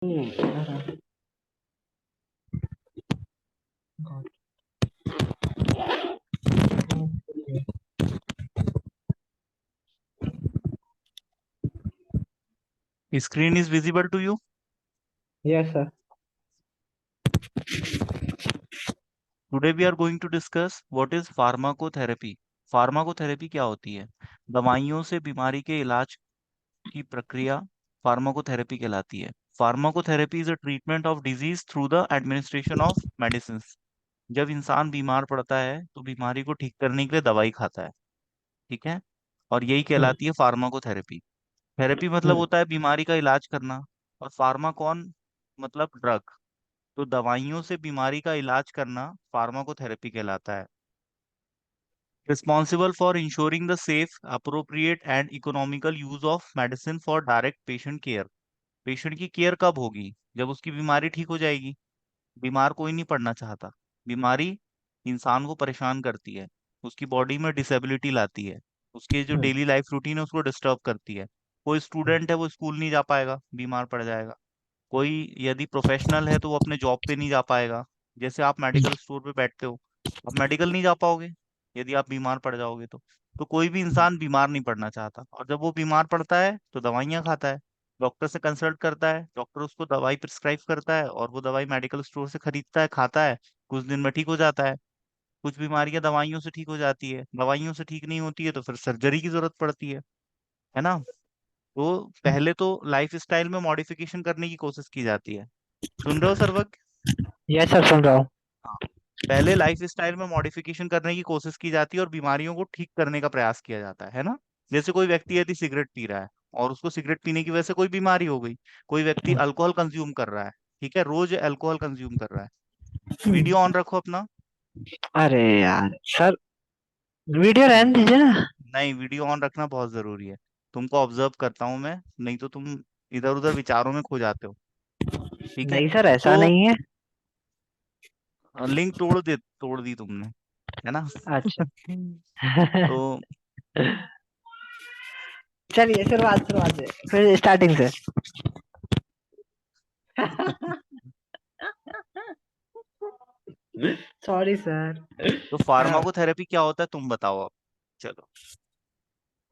God. Screen is visible to you? Yes, sir. Today we are going to discuss what is pharmacotherapy. Pharmacotherapy क्या होती है? दवाइयों से बीमारी के इलाज की प्रक्रिया फार्माकोथेरेपी कहलाती है। Pharmacotherapy is a treatment of disease through the administration of medicine. जब इंसान बीमार पड़ता है तो बीमारी को ठीक करने के लिए दवाई खाता है। ठीक है। और यही हम्म। कहलाती है फार्माकोथेरेपी। थेरेपी मतलब हम्म। होता है बीमारी का इलाज करना। और फार्माकॉन मतलब ड्रग। तो दवाइयों से बीमारी का इलाज करना फार्माकोथेरेपी कहलाता है। Responsible for ensuring the safe appropriate and economical use of medicine for direct patient care. Patient की केयर कब होगी? जब उसकी बीमारी ठीक हो जाएगी। बीमार कोई नहीं पड़ना चाहता। बीमारी इंसान को परेशान करती है, उसकी बॉडी में डिसेबिलिटी लाती है, उसके जो हम्म। डेली लाइफ रूटीन है उसको डिस्टर्ब करती है। कोई स्टूडेंट है वो स्कूल नहीं जा पाएगा, बीमार पड़ जाएगा। कोई यदि प्रोफेशनल है तो वो अपने जॉब पे नहीं जा पाएगा। जैसे आप मेडिकल स्टोर पे बैठते हो, आप मेडिकल नहीं जा पाओगे यदि आप बीमार पड़ जाओगे तो कोई भी इंसान बीमार नहीं पड़ना चाहता, और जब वो बीमार पड़ता है तो दवाइयाँ खाता है। डॉक्टर से कंसल्ट करता है, डॉक्टर उसको दवाई प्रिस्क्राइब करता है और वो दवाई मेडिकल स्टोर से खरीदता है, खाता है। कुछ दिन में ठीक हो जाता है। कुछ बीमारियां दवाइयों से ठीक हो जाती है, दवाइयों से ठीक नहीं होती है तो फिर सर्जरी की जरूरत पड़ती है ना। तो पहले तो लाइफ स्टाइल में मॉडिफिकेशन करने की कोशिश की जाती है। सुन रहे हो सर्वक? यस सर, सुन रहा हूँ। हाँ। पहले लाइफ स्टाइल में मॉडिफिकेशन करने की कोशिश की जाती है और बीमारियों को ठीक करने का प्रयास किया जाता है ना। जैसे कोई व्यक्ति यदि सिगरेट पी रहा है और उसको सिगरेट पीने की वजह से कोई बीमारी हो गई। कोई व्यक्ति अल्कोहल कंज्यूम कर रहा है, ठीक है, रोज अल्कोहल कंज्यूम कर रहा है। वीडियो ऑन रखो अपना। अरे यार सर, वीडियो रहने हम्म, दीजिए ना। नहीं, वीडियो ऑन रखना बहुत जरूरी है। तुमको ऑब्जर्व करता हूँ मैं, नहीं तो तुम इधर उधर विचारों में खो जाते हो। ठीक है। नहीं सर, तो ऐसा नहीं है। लिंक तोड़ दी तुमने, है ना। अच्छा। तो चलिए, शुरुआत शुरुआत से, फिर स्टार्टिंग से। Sorry sir. तो फार्माकोथेरेपी क्या होता है तुम बताओ अब। चलो।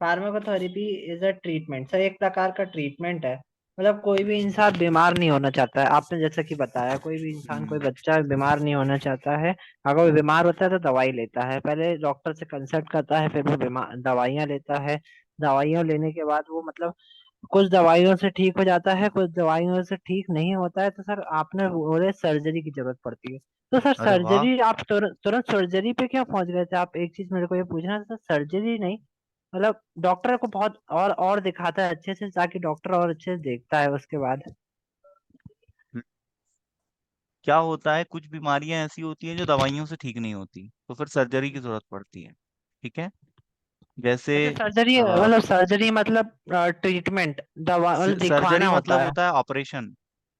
Pharmacotherapy is a treatment sir, एक प्रकार का ट्रीटमेंट है। मतलब कोई भी इंसान बीमार नहीं होना चाहता है, आपने जैसा कि बताया, कोई भी इंसान, कोई हम्म। बच्चा बीमार नहीं होना चाहता है। अगर वो बीमार होता है तो दवाई लेता है, पहले डॉक्टर से कंसल्ट करता है, फिर वो बीमार दवाइयाँ लेता है। दवाइयाँ लेने के बाद वो मतलब कुछ दवाइयों से ठीक हो जाता है, कुछ दवाइयों से ठीक नहीं होता है, तो सर आपने बोले सर्जरी की जरूरत पड़ती है। तो सर अरे वाह। सर्जरी, आप तुरंत तुरंत सर्जरी पे क्यों पहुंच गए थे? आप एक चीज मेरे को ये पूछना था, सर्जरी नहीं, मतलब डॉक्टर को बहुत और दिखाता है अच्छे से, ताकि डॉक्टर और अच्छे से देखता है उसके बाद। हम्म, क्या होता है, कुछ बीमारियां ऐसी होती हैं जो दवाइयों से ठीक नहीं होती तो फिर सर्जरी की जरूरत पड़ती है। ठीक है। जैसे अच्छा, सर्जरी मतलब सर्जरी मतलब ट्रीटमेंट, दवा मतलब सर्जरी दिखवाना मतलब होता है। होता है ऑपरेशन।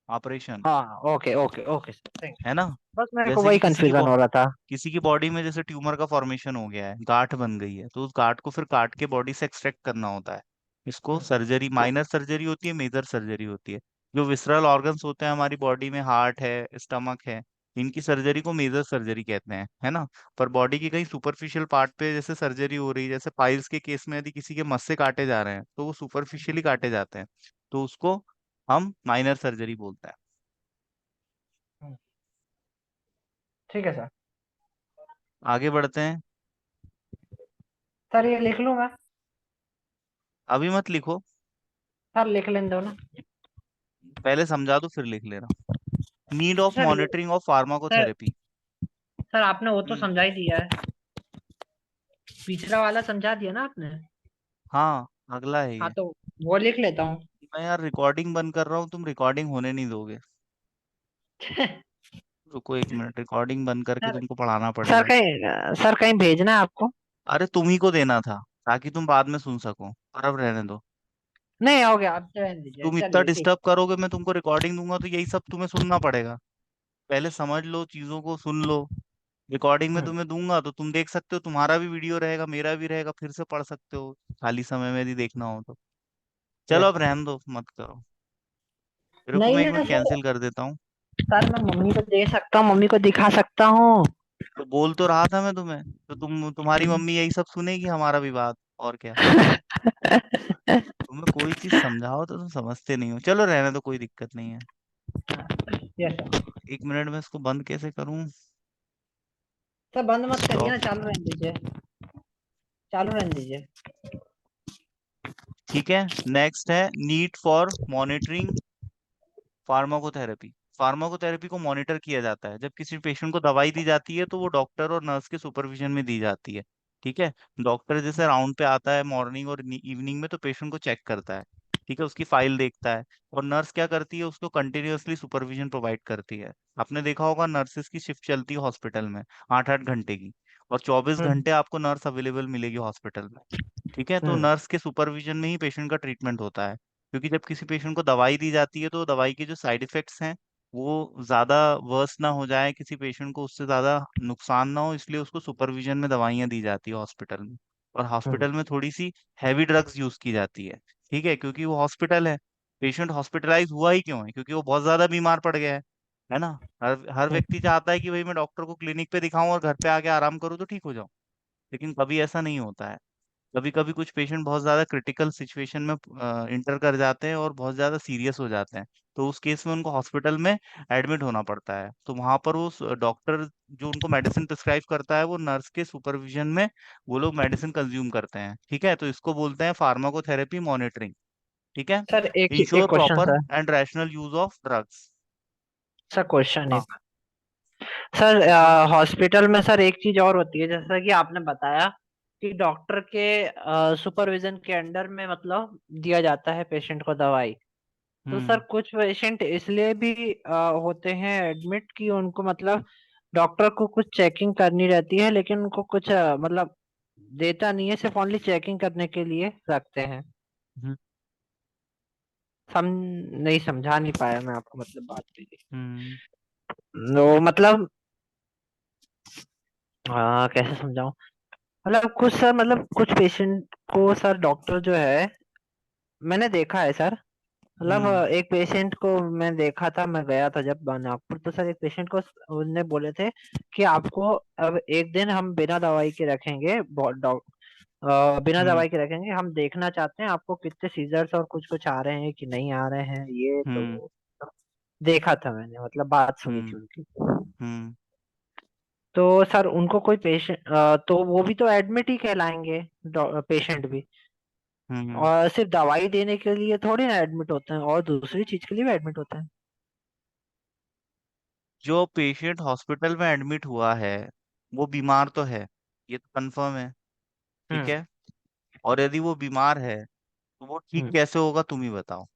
ऑपरेशन, हाँ, okay okay okay sir, thank है यू। ना। बस मेरे को जैसे वही कि कंफ्यूजन हो रहा था। किसी की बॉडी में जैसे ट्यूमर का फॉर्मेशन हो गया है, गांठ बन गई है, तो उस गांठ को फिर काट के बॉडी से एक्सट्रैक्ट करना होता है। इसको सर्जरी, माइनर सर्जरी होती है, मेजर सर्जरी होती है। जो विसरल ऑर्गन्स होते हैं हमारी बॉडी में, हार्ट है, स्टमक है, इनकी सर्जरी को मेजर सर्जरी कहते हैं, है ना। पर बॉडी की कहीं सुपरफिशियल पार्ट पे जैसे सर्जरी हो रही है, जैसे पाइल्स के केस में यदि किसी के मस्से काटे जा रहे हैं तो वो सुपरफिशियली काटे जाते हैं, तो उसको हम माइनर सर्जरी बोलते हैं। ठीक है सर। आगे बढ़ते हैं। सर ये लिख लूँ मैं? अभी मत लिखो, सर लिख लेने दो ना। पहले समझा दो फिर लिख लेना। नीड ऑफ सर ये, monitoring of sir pharmacotherapy. Sir आपने वो तो हम्म। समझा ही दिया है, पिछला वाला समझा दिया ना आपने। हाँ, अगला है हाँ ये। तो वो लिख लेता हूँ। मैं यार रिकॉर्डिंग बंद कर रहा हूँ, तुम रिकॉर्डिंग होने नहीं दोगे। रुको एक मिनट, रिकॉर्डिंग बंद करके सर, तुमको पढ़ाना सर पड़ेगा। कहीं सर कहीं भेजना है आपको? अरे तुम ही को देना था ताकि तुम बाद में सुन सको, और अब रहने दो। नहीं, हो गया, आप रहने दीजिए, तुम इतना चलिए ठीक। डिस्टर्ब करोगे, मैं तुमको रिकॉर्डिंग दूंगा तो यही सब तुम्हें सुनना पड़ेगा। पहले समझ लो, चीजों को सुन लो। रिकॉर्डिंग में हम्म। तुम्हें दूंगा तो तुम देख सकते हो, तुम्हारा भी वीडियो रहेगा, मेरा भी रहेगा, फिर से पढ़ सकते हो खाली समय में यदि देखना हो तो। चलो यस अब सर। रहने दो, मत करो। रुको नहीं मैं एक है मिनट सर। कैंसिल कर देता हूँ। सर मैं मम्मी को दे सकता हूँ, मम्मी को दिखा सकता हूँ। तो बोल तो रहा था मैं तुम्हें, तो तुम्हारी मम्मी यही सब सुनेगी हमारा विवाद, और क्या। तुम्हें कोई चीज समझाओ तो तुम समझते नहीं हो। चलो रहने दो, कोई दिक्कत नहीं है। Yes sir. एक मिनट में इसको बंद कैसे करूं। सर बंद मत करिए स्टॉप। ना, चालू रहने दीजिए। चालू रहने दीजिए। ठीक है। नेक्स्ट है need for monitoring pharmacotherapy. Pharmacotherapy को मॉनिटर किया जाता है जब किसी पेशेंट को दवाई दी जाती है, तो वो डॉक्टर और नर्स के सुपरविजन में दी जाती है। ठीक है। डॉक्टर जैसे राउंड पे आता है मॉर्निंग और इवनिंग में, तो पेशेंट को चेक करता है। ठीक है, उसकी फाइल देखता है। और नर्स क्या करती है, उसको कंटिन्यूअसली सुपरविजन प्रोवाइड करती है। आपने देखा होगा नर्सेज की शिफ्ट चलती है हॉस्पिटल में 8-8 घंटे की, और 24 घंटे हम्म। आपको नर्स अवेलेबल मिलेगी हॉस्पिटल में। ठीक है, तो हम्म। नर्स के सुपरविजन में ही पेशेंट का ट्रीटमेंट होता है। क्योंकि जब किसी पेशेंट को दवाई दी जाती है, तो दवाई के जो साइड इफेक्ट्स हैं वो ज्यादा वर्स ना हो जाए, किसी पेशेंट को उससे ज्यादा नुकसान ना हो, इसलिए उसको सुपरविजन में दवाइयाँ दी जाती है हॉस्पिटल में। और हम्म। हॉस्पिटल में थोड़ी सी हैवी ड्रग्स यूज की जाती है। ठीक है, क्योंकि वो हॉस्पिटल है। पेशेंट हॉस्पिटलाइज हुआ ही क्यों है, क्योंकि वो बहुत ज्यादा बीमार पड़ गया है ना। हर हम्म। व्यक्ति चाहता है कि भाई मैं डॉक्टर को क्लिनिक पे दिखाऊं और घर पे आके आराम करूं तो ठीक हो जाऊं। लेकिन कभी ऐसा नहीं होता है। कभी कभी कुछ पेशेंट बहुत ज्यादा क्रिटिकल सिचुएशन में इंटर कर जाते हैं और बहुत ज्यादा सीरियस हो जाते हैं। तो उस केस में उनको हॉस्पिटल में एडमिट होना पड़ता है। तो वहां पर वो डॉक्टर जो उनको मेडिसिन प्रिस्क्राइब करता है, वो नर्स के सुपरविजन में वो लोग मेडिसिन कंज्यूम करते हैं। ठीक है, तो इसको बोलते हैं फार्माकोथेरेपी मॉनिटरिंग। ठीक है। सर एक इंश्योर एक question proper sir. And rational use of drugs. Sir question हाँ। एक। सर हाँ। हॉस्पिटल में सर एक चीज और होती है, जैसा कि आपने बताया कि डॉक्टर के सुपरविजन के अंडर में मतलब दिया जाता है पेशेंट को दवाई। तो सर हम्म। कुछ पेशेंट इसलिए भी होते हैं एडमिट कि उनको मतलब डॉक्टर को कुछ चेकिंग करनी रहती है, लेकिन उनको कुछ मतलब देता नहीं है, सिर्फ ओनली चेकिंग करने के लिए रखते हैं। हम्म। सम नहीं समझा नहीं पाया मैं आपको, मतलब बात कीजिए। हम्म। तो मतलब कैसे समझाऊं। मतलब कुछ सर, मतलब कुछ पेशेंट को सर डॉक्टर जो है, मैंने देखा है सर। मतलब हम्म। एक पेशेंट को मैं देखा था, मैं गया था जब नागपुर, तो सर एक पेशेंट को उनने बोले थे कि आपको अब एक दिन हम बिना दवाई के रखेंगे, बिना हम्म। दवाई के रखेंगे, हम देखना चाहते हैं आपको कितने सीजर्स और कुछ कुछ आ रहे हैं कि नहीं आ रहे हैं, ये हम्म। तो देखा था मैंने, मतलब बात सुनी थी हम्म। उनकी। हम्म। तो सर उनको कोई पेशेंट, तो वो भी तो एडमिट ही कहलाएंगे, पेशेंट भी। हम्म। और सिर्फ दवाई देने के लिए थोड़ी ना एडमिट होते हैं, और दूसरी चीज के लिए भी एडमिट होते हैं। जो पेशेंट हॉस्पिटल में एडमिट हुआ है वो बीमार तो है, ये तो कंफर्म है। ठीक हम्म। है। और यदि वो बीमार है तो वो ठीक हम्म। कैसे होगा तुम ही बताओ।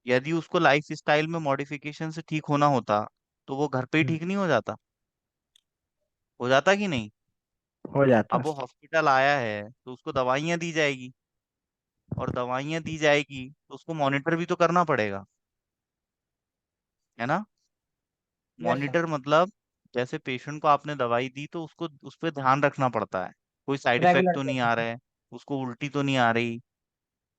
यदि उसको लाइफ स्टाइल में मॉडिफिकेशन से ठीक होना होता, तो वो घर पे ही हम्म। ठीक नहीं हो जाता? हो जाता कि नहीं? हो जाता। अब वो हॉस्पिटल आया है तो उसको दवाइयाँ दी जाएगी, और दवाइयाँ दी जाएगी तो उसको मॉनिटर भी तो करना पड़ेगा, है ना। Yes sir. मॉनिटर मतलब जैसे पेशेंट को आपने दवाई दी तो उसको उस पर ध्यान रखना पड़ता है। कोई साइड इफेक्ट रेगुलर तो नहीं आ चेकअप। रहा है, उसको उल्टी तो नहीं आ रही,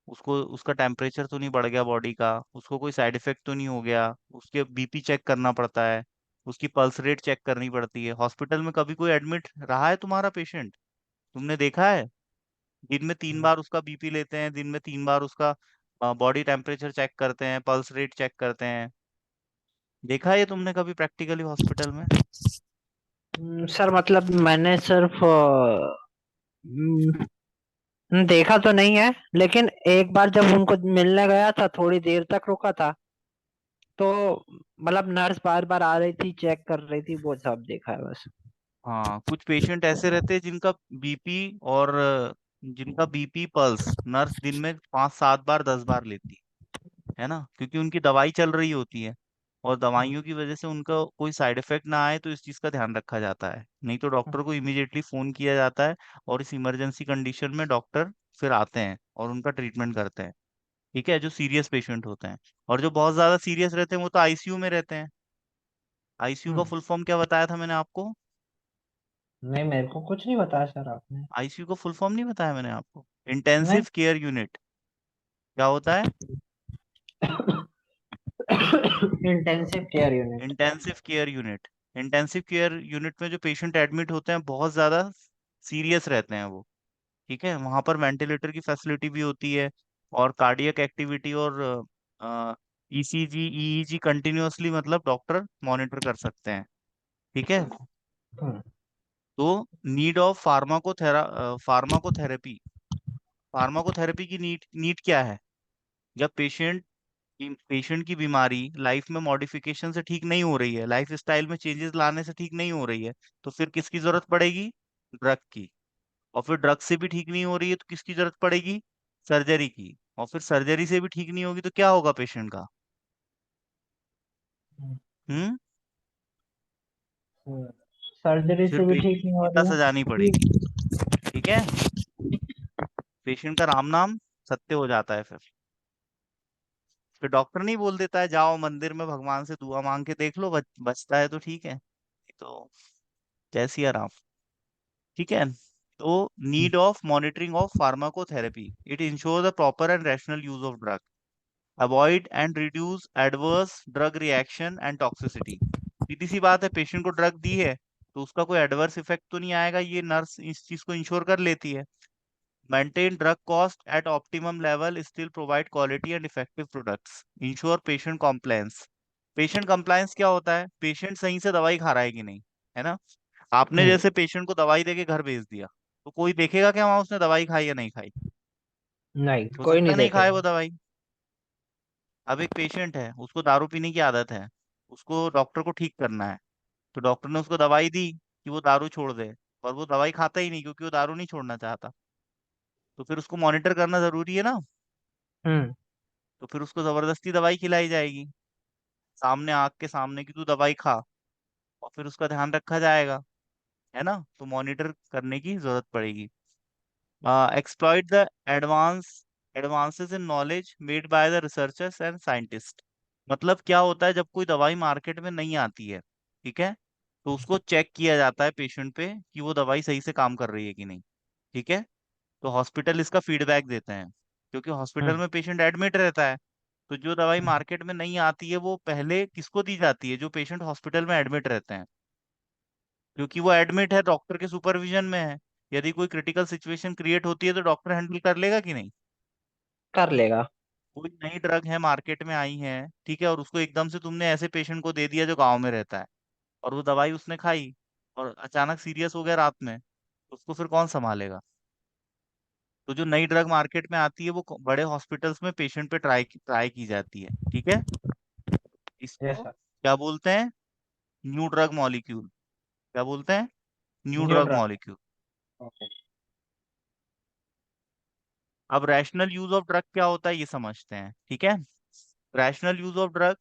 उसको उसका टेम्परेचर तो नहीं बढ़ गया बॉडी का, उसको कोई साइड इफेक्ट तो नहीं हो गया। उसके बीपी चेक करना पड़ता है, उसकी पल्स रेट चेक करनी पड़ती है। हॉस्पिटल में कभी कोई एडमिट रहा है तुम्हारा पेशेंट? तुमने देखा है? दिन में 3 बार उसका बीपी लेते हैं, दिन में 3 बार उसका बॉडी टेम्परेचर चेक करते हैं, पल्स रेट चेक करते हैं। देखा है ये तुमने कभी प्रैक्टिकली हॉस्पिटल में? सर मतलब मैंने सिर्फ देखा तो नहीं है, लेकिन एक बार जब उनको मिलने गया था, थोड़ी देर तक रुका था, तो मतलब नर्स बार बार आ रही थी, चेक कर रही थी, वो सब देखा है बस। हाँ, कुछ पेशेंट ऐसे रहते हैं जिनका बीपी और जिनका बीपी पल्स नर्स दिन में 5-7 बार 10 बार लेती है ना, क्योंकि उनकी दवाई चल रही होती है। और हम्म। दवाइयों की वजह से उनका कोई साइड इफेक्ट ना आए, तो इस चीज का ध्यान रखा जाता है। नहीं तो डॉक्टर को इमीडिएटली फोन किया जाता है, और इस इमरजेंसी कंडीशन में डॉक्टर फिर आते हैं और उनका ट्रीटमेंट करते हैं। ठीक है, जो सीरियस पेशेंट होते हैं। और जो बहुत ज्यादा सीरियस रहते हैं वो तो आईसीयू में रहते हैं। आईसीयू का हम्म। फुल फॉर्म क्या बताया था मैंने आपको? नहीं, मेरे को कुछ नहीं बताया सर आपने। आईसीयू का फुल फॉर्म नहीं बताया मैंने आपको? नहीं। Intensive care unit. क्या होता है? Intensive care unit. Intensive care unit. Intensive care unit में जो पेशेंट एडमिट होते हैं बहुत ज्यादा सीरियस रहते हैं वो। ठीक है, वहां पर वेंटिलेटर की फैसिलिटी भी होती है, और कार्डियक एक्टिविटी और ईसीजी ईईजी कंटिन्यूअसली मतलब डॉक्टर मॉनिटर कर सकते हैं। ठीक है। हम्म। तो नीड ऑफ फार्माकोथेरेपी। फार्माकोथेरेपी की नीड नीड क्या है? जब पेशेंट की बीमारी लाइफ में मॉडिफिकेशन से ठीक नहीं हो रही है, लाइफ स्टाइल में चेंजेस लाने से ठीक नहीं हो रही है, तो फिर किसकी जरूरत पड़ेगी? ड्रग की। और फिर ड्रग से भी ठीक नहीं हो रही है तो किसकी जरूरत पड़ेगी? सर्जरी की। और फिर सर्जरी से भी ठीक नहीं होगी तो क्या होगा पेशेंट का? हम्म। सर्जरी फिर से भी ठीक पेशेंट नहीं की हो चिता रही सजानी है। पड़ेगी। ठीक है। पेशेंट का राम नाम सत्य हो जाता है फिर। डॉक्टर नहीं बोल देता है जाओ मंदिर में भगवान से दुआ मांग के देख लो, बचता है तो ठीक है, तो जय सिया राम। ठीक है। तो need of monitoring of pharmacotherapy, it ensure the proper and rational use of drug, avoid and reduce adverse drug reaction and toxicity. सीधी सी बात है, पेशेंट को ड्रग दी है तो उसका कोई एडवर्स इफेक्ट तो नहीं आएगा, ये नर्स इस चीज को इंश्योर कर लेती है। Maintain drug cost at optimum level, still provide quality and effective products. Ensure patient compliance. Patient compliance क्या होता है? पेशेंट सही से दवाई खा रहा है कि नहीं, है ना? आपने हम्म। जैसे पेशेंट को दवाई देके घर भेज दिया, तो कोई देखेगा क्या वहां उसने दवाई खाई या नहीं खाई? नहीं, हो कोई सकता नहीं है नहीं खाए वो देखेगा। दवाई। अब एक पेशेंट है, उसको दारू पीने की आदत है, उसको डॉक्टर को ठीक करना है, तो डॉक्टर ने उसको दवाई दी कि वो दारू छोड़ दे, और वो दवाई खाता ही नहीं क्योंकि वो दारू नहीं छोड़ना चाहता, तो फिर उसको मॉनिटर करना जरूरी है ना। हम्म। तो फिर उसको जबरदस्ती दवाई खिलाई जाएगी, सामने आग के सामने की तू दवाई खा, और फिर उसका ध्यान रखा जाएगा, है ना? तो मॉनिटर करने की जरूरत पड़ेगी। Exploit the advance advances in knowledge made by the researchers and scientist. मतलब क्या होता है, जब कोई दवाई मार्केट में नहीं आती है, ठीक है, तो उसको चेक किया जाता है पेशेंट पे कि वो दवाई सही से काम कर रही है कि नहीं। ठीक है। तो हॉस्पिटल इसका फीडबैक देते हैं, क्योंकि हॉस्पिटल हम्म। में पेशेंट एडमिट रहता है। तो जो दवाई मार्केट में नहीं आती है वो पहले किसको दी जाती है? जो पेशेंट हॉस्पिटल में एडमिट रहते हैं, क्योंकि वो एडमिट है, डॉक्टर के सुपरविजन में है। यदि कोई क्रिटिकल सिचुएशन क्रिएट होती है तो डॉक्टर हैंडल कर लेगा कि नहीं? कर लेगा। कोई नई ड्रग है मार्केट में आई है, ठीक है, और उसको एकदम से तुमने ऐसे पेशेंट को दे दिया जो गांव में रहता है, और वो दवाई उसने खाई और अचानक सीरियस हो गया रात में, तो उसको फिर कौन संभालेगा? तो जो नई ड्रग मार्केट में आती है वो बड़े हॉस्पिटल्स में पेशेंट पे ट्राई ट्राई की जाती है। ठीक है। यस इसको सर। क्या बोलते हैं? New drug molecule. क्या बोलते हैं? New new drug drug. Molecule. Okay. अब रैशनल यूज ऑफ ड्रग क्या होता है ये समझते हैं। ठीक है। Rational use of drug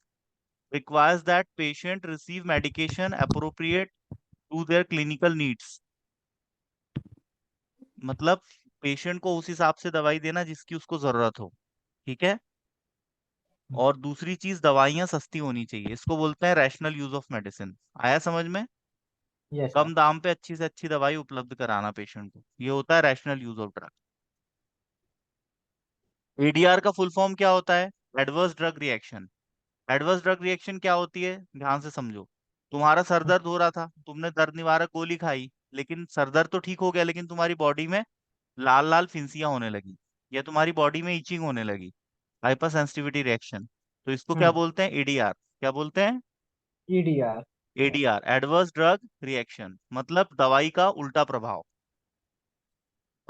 requires that patient receive medication appropriate to their clinical needs। मतलब पेशेंट को उस हिसाब से दवाई देना जिसकी उसको जरूरत हो। ठीक है। और दूसरी चीज, दवाइयाँ सस्ती होनी चाहिए, इसको बोलते हैं रैशनल यूज ऑफ मेडिसिन। आया समझ में? Yes sir. कम दाम पे अच्छी से अच्छी दवाई उपलब्ध कराना पेशेंट को, ये होता है rational use of drug. ADR का फुल फॉर्म क्या होता है? Adverse drug reaction. Adverse drug reaction क्या होती है, ध्यान से समझो। तुम्हारा सर दर्द हो रहा था, तुमने दर्द निवारक गोली खाई, लेकिन सर दर्द तो ठीक हो गया, लेकिन तुम्हारी बॉडी में लाल लाल फिंसियां होने लगी, या तुम्हारी बॉडी में इचिंग होने लगी, हाइपर सेंसिटिविटी रिएक्शन। तो इसको क्या हम्म। बोलते हैं? एडीआर। क्या बोलते हैं? EDR. ADR, adverse drug reaction, मतलब दवाई का उल्टा प्रभाव।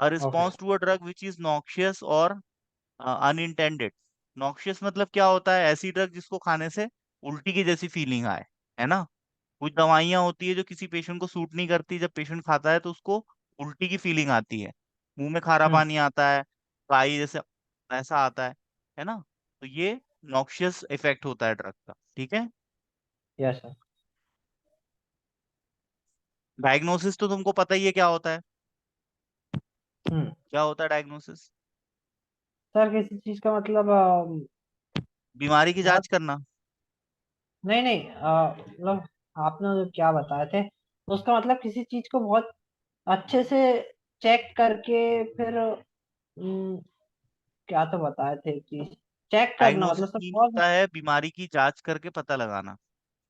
Uh okay. Response to a drug which is noxious और अनइंटेंडेड। नॉक्शियस मतलब क्या होता है? ऐसी ड्रग जिसको खाने से उल्टी की जैसी फीलिंग आए, है ना? कुछ दवाइयां होती है जो किसी पेशेंट को सूट नहीं करती, जब पेशेंट खाता है तो उसको उल्टी की फीलिंग आती है, मुंह में खारा हम्म। पानी आता है, काई जैसे ऐसा आता है ना? तो ये नॉक्शियस इफेक्ट होता है ड्रग का। ठीक है। Yes sir. डायग्नोसिस तो तुमको पता ही है क्या होता है। हम्म। क्या होता है डायग्नोसिस? सर किसी चीज का मतलब बीमारी की बहुत। जांच करना। नहीं नहीं, मतलब आपने जो क्या बताए थे उसका मतलब किसी चीज को बहुत अच्छे से चेक करके फिर क्या तो बताए थे एक चीज। चेक करना मतलब डायग्नोसिस सब मीन बहुत। होता है बीमारी की जांच करके पता लगाना।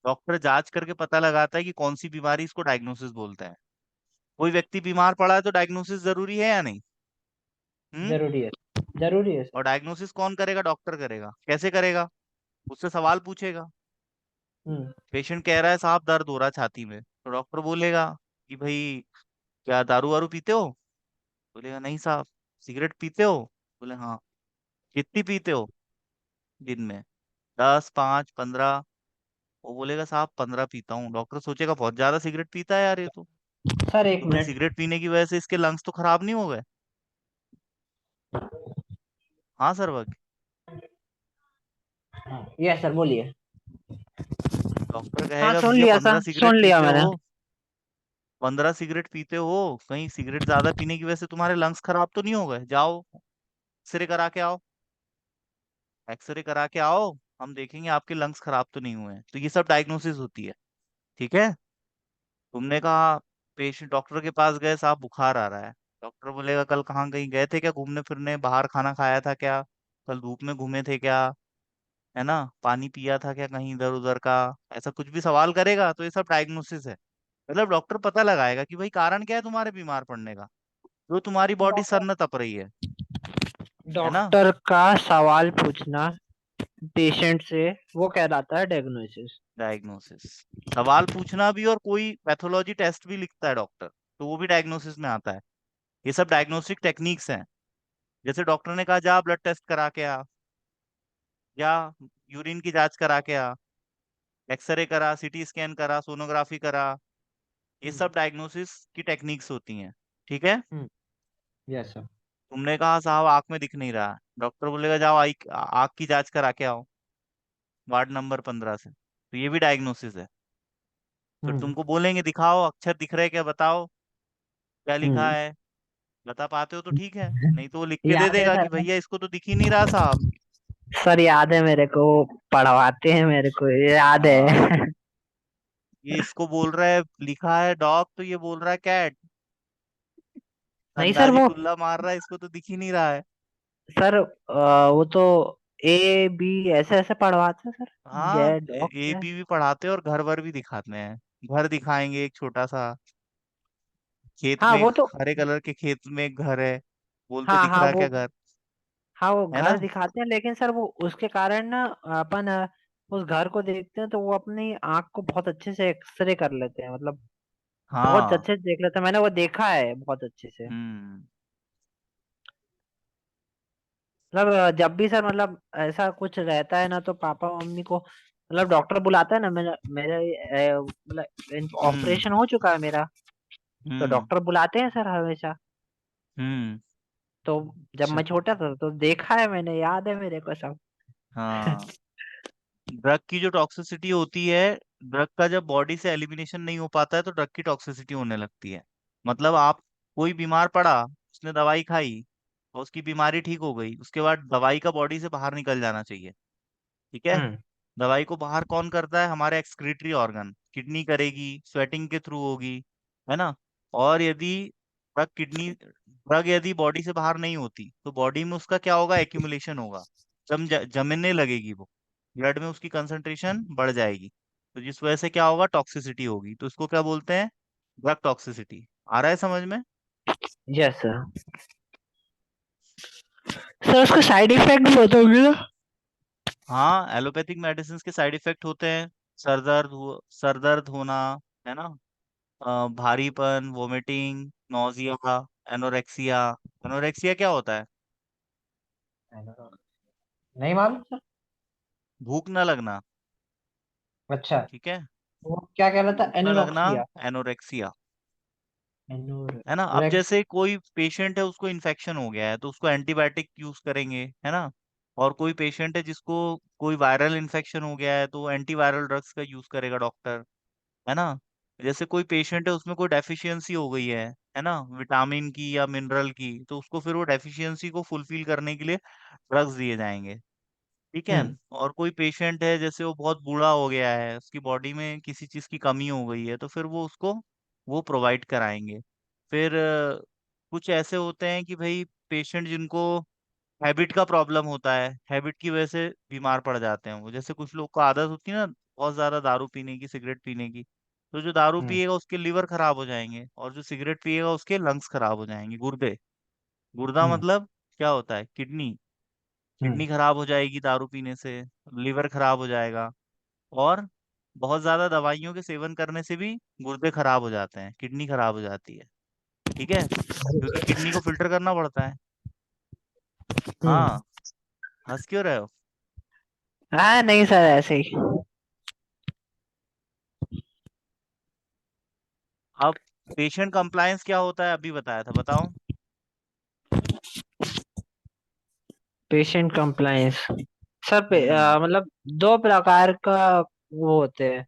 डॉक्टर जांच करके पता लगाता है कि कौन सी बीमारी, इसको डायग्नोसिस बोलते हैं। कोई व्यक्ति बीमार पड़ा है तो डायग्नोसिस जरूरी है या नहीं? हम्म। जरूरी है, जरूरी है सर। और डायग्नोसिस कौन करेगा? डॉक्टर करेगा। कैसे करेगा? उससे सवाल पूछेगा। हम्म। पेशेंट कह रहा है साहब दर्द हो रहा है छाती में, तो डॉक्टर बोलेगा कि भाई क्या दारू वारू पीते हो? बोलेगा नहीं साहब। सिगरेट पीते हो? बोले हाँ। कितनी पीते हो दिन में? 10, 5, 15? वो बोलेगा साहब 15 पीता हूँ। डॉक्टर सोचेगा बहुत ज्यादा सिगरेट पीता है यार ये सर एक तो फिर मिनट। सिगरेट पीने की वजह से इसके लंग्स तो खराब नहीं हो गए? हाँ सर वर्क। हाँ यस सर, बोलिए। डॉक्टर हाँ कहेगा सुन भैया लिया सर, 15 सिगरेट सुन लिया पीते मैंने। हो, 15 सिगरेट पीते हो, कहीं सिगरेट ज्यादा पीने की वजह से तुम्हारे लंग्स खराब तो नहीं हो गए? जाओ एक्सरे करा के आओ। एक्सरे करा के आओ, हम देखेंगे आपके लंग्स खराब तो नहीं हुए हैं। तो ये सब डायग्नोसिस होती है। ठीक है। तुमने कहा, पेशेंट डॉक्टर के पास गए, साहब बुखार आ रहा है। डॉक्टर बोलेगा कल कहाँ कहीं गए थे क्या घूमने फिरने, बाहर खाना खाया था क्या, कल धूप में घूमे थे क्या, है ना, पानी पिया था क्या कहीं इधर उधर का? ऐसा कुछ भी सवाल करेगा तो ये सब डायग्नोसिस है। मतलब डॉक्टर पता लगाएगा कि भाई कारण क्या है तुम्हारे बीमार पड़ने का, जो तुम्हारी बॉडी सर न तप रही है ना। डॉक्टर का सवाल पूछना पेशेंट से, वो कहलाता है डायग्नोसिस। डायग्नोसिस। सवाल पूछना भी, और कोई पैथोलॉजी टेस्ट भी लिखता है डॉक्टर, तो वो भी डायग्नोसिस में आता है। ये सब डायग्नोस्टिक टेक्निक्स हैं। जैसे डॉक्टर ने कहा जा ब्लड टेस्ट करा के आ, या यूरिन की जांच करा के आ, एक्सरे करा, सीटी स्कैन करा, सोनोग्राफी करा। ये हम्म। सब डायग्नोसिस की टेक्निक्स होती हैं। ठीक है। हम्म। Yes sir. तुमने कहा साहब आंख में दिख नहीं रहा, डॉक्टर बोलेगा जाओ आंख की जांच करा के आओ, वार्ड नंबर 15 से। तो ये भी डायग्नोसिस है। फिर हम्म। तुमको बोलेंगे दिखाओ अक्षर दिख रहे क्या, बताओ क्या लिखा हम्म। है। बता पाते हो तो ठीक है, नहीं तो वो लिख के दे याद है देगा कि सर। भैया इसको तो दिख ही नहीं रहा साहब। सर याद है मेरे को, पढ़वाते हैं मेरे को, याद हाँ, है। ये इसको बोल रहा है, लिखा है डॉग तो ये बोल रहा है कैट। नहीं सर अंदाजी वो, टुल्ला मार रहा है, इसको तो दिख ही नहीं रहा है। सर वो तो ए बी ऐसे ऐसे पढ़वाते हैं सर। हाँ, जय डॉग ए क्या है? बी भी पढ़ाते हैं और घर वर भी दिखाते हैं। घर दिखाएंगे एक छोटा सा, खेत हाँ में वो एक तो, हरे कलर के खेत में एक घर है, बोलते हाँ दिख हाँ रहा वो, क्या घर? हाँ वो है घर ना। दिखाते हैं, लेकिन सर वो उसके कारण ना अपन उस घर को देखते हैं तो वो अपनी आंख को बहुत अच्छे से एक्सरे कर लेते हैं, मतलब बहुत हाँ। अच्छे से देख लेते हैं, मैंने वो देखा है बहुत अच्छे से। हम्म। मतलब जब भी सर मतलब ऐसा कुछ रहता है ना तो पापा मम्मी को मतलब डॉक्टर बुलाता है ना, मेरा मेरा मतलब हम्म। ऑपरेशन हो चुका है मेरा, तो हम्म। डॉक्टर बुलाते हैं सर हमेशा। हम्म। तो जब अच्छा। मैं छोटा था तो देखा है मैंने, याद है मेरे को सब। हाँ, ड्रग की जो टॉक्सिसिटी होती है, ड्रग का जब बॉडी से एलिमिनेशन नहीं हो पाता है तो ड्रग की टॉक्सिसिटी होने लगती है। मतलब आप, कोई बीमार पड़ा, उसने दवाई खाई और उसकी बीमारी ठीक हो गई, उसके बाद दवाई का बॉडी से बाहर निकल जाना चाहिए। ठीक है। हम्म। दवाई को बाहर कौन करता है? हमारे एक्सक्रीटरी ऑर्गन, किडनी करेगी, स्वेटिंग के थ्रू होगी, है ना। और यदि ड्रग यदि बॉडी से बाहर नहीं होती तो बॉडी में उसका क्या होगा? एक्यूमुलेशन होगा, जमने लगेगी वो, ब्लड में उसकी कंसंट्रेशन बढ़ जाएगी। तो जिस वजह से क्या होगा? टॉक्सिसिटी होगी। तो इसको क्या बोलते हैं? Drug toxicity. आ रहा है समझ में? Yes sir. सर उसका साइड इफेक्ट भी होता होंगे ना? हाँ, एलोपैथिक मेडिसिन के साइड इफेक्ट होते हैं। सर दर्द होना, है ना, भारीपन, वोमिटिंग, नोजिया, एनोरेक्सिया। एनोरेक्सिया क्या होता है? नहीं मालूम सर। भूख न लगना। अच्छा। ठीक है। वो क्या कहलाता है, भूख न लगना, एनोरेक्सिया? एनोरेक्सिया। है ना। अब एनोरेक्स। जैसे कोई पेशेंट है उसको इन्फेक्शन हो गया है तो उसको एंटीबायोटिक यूज करेंगे, है ना। और कोई पेशेंट है जिसको कोई वायरल इन्फेक्शन हो गया है तो एंटीवायरल ड्रग्स का यूज करेगा डॉक्टर, है ना। जैसे कोई पेशेंट है उसमें कोई डेफिशिएंसी हो गई है ना, विटामिन की या मिनरल की, तो उसको फिर वो डेफिशिएंसी को फुलफिल करने के लिए ड्रग्स दिए जाएंगे। ठीक है। हम्म। और कोई पेशेंट है जैसे वो बहुत बूढ़ा हो गया है, उसकी बॉडी में किसी चीज की कमी हो गई है, तो फिर वो उसको वो प्रोवाइड कराएंगे। फिर कुछ ऐसे होते हैं कि भाई पेशेंट जिनको हैबिट का प्रॉब्लम होता है, हैबिट की वजह से बीमार पड़ जाते हैं वो। जैसे कुछ लोग को आदत होती है ना बहुत ज्यादा दारू पीने की, सिगरेट पीने की, तो जो दारू हम्म। पिएगा उसके लीवर खराब हो जाएंगे, और जो सिगरेट पिएगा उसके लंग्स खराब हो जाएंगे, गुर्दे। गुर्दा हम्म। मतलब क्या होता है? किडनी। हम्म। किडनी खराब हो जाएगी दारू पीने से, लीवर खराब हो जाएगा। और बहुत ज्यादा दवाइयों के सेवन करने से भी गुर्दे खराब हो जाते हैं, किडनी खराब हो जाती है। ठीक है, क्योंकि किडनी को फिल्टर करना पड़ता है। हम्म। हाँ, हंस क्यों रहे हो? हाँ नहीं सर, ऐसे ही। अब पेशेंट कंप्लायंस क्या होता है अभी बताया था, बताओ। Patient compliance. सर हम्म। मतलब दो प्रकार का वो होते हैं।